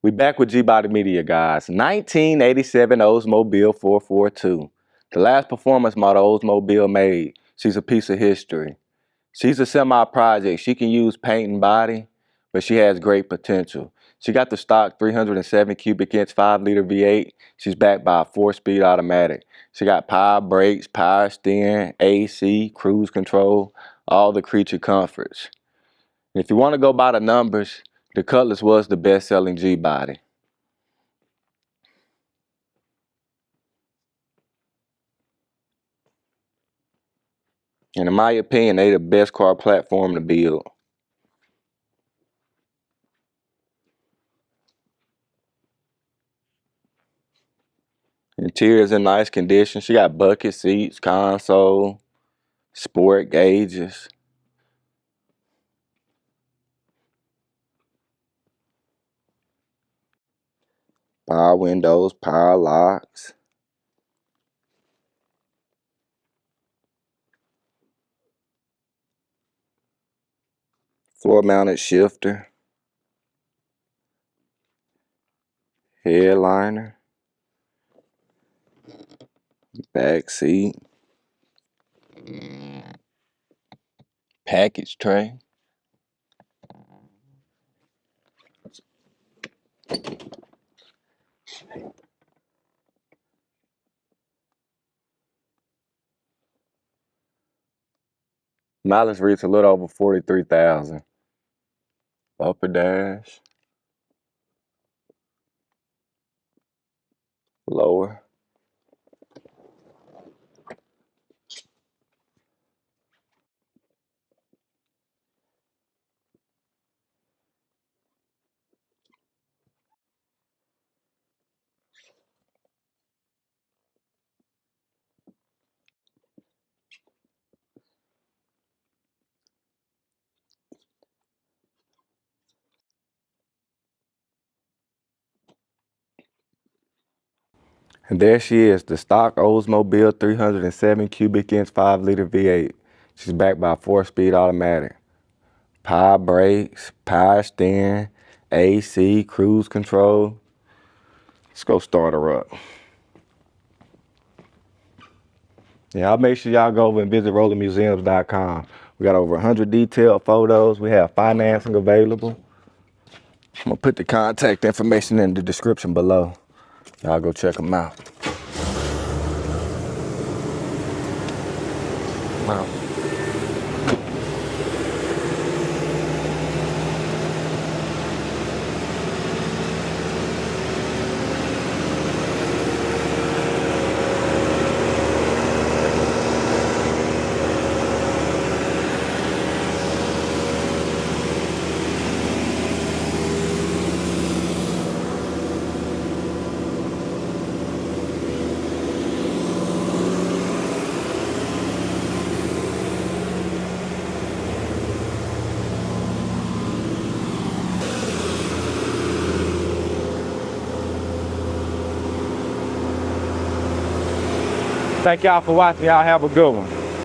We back with G-Body Media, guys. 1987 Oldsmobile 442. The last performance model Oldsmobile made. She's a piece of history. She's a semi-project. She can use paint and body, but she has great potential. She got the stock 307 cubic inch 5-liter V8. She's backed by a 4-speed automatic. She got power brakes, power steering, AC, cruise control, all the creature comforts. And if you want to go by the numbers, the Cutlass was the best-selling G-Body. And in my opinion, they the best car platform to build. Interior's in nice condition. She got bucket seats, console, sport gauges. Power windows, power locks. Floor mounted shifter. Headliner. Back seat. Package tray. Mileage reads a little over 43,000. Upper dash. Lower. And there she is, the stock Oldsmobile 307 cubic inch 5-liter V8. She's backed by a 4-speed automatic. Power brakes, power steering, AC, cruise control. Let's go start her up. Yeah, I'll make sure y'all go over and visit rollingmuseums.com. We got over 100 detailed photos. We have financing available. I'm gonna put the contact information in the description below. Y'all go check them out. Wow. Thank y'all for watching. Y'all have a good one.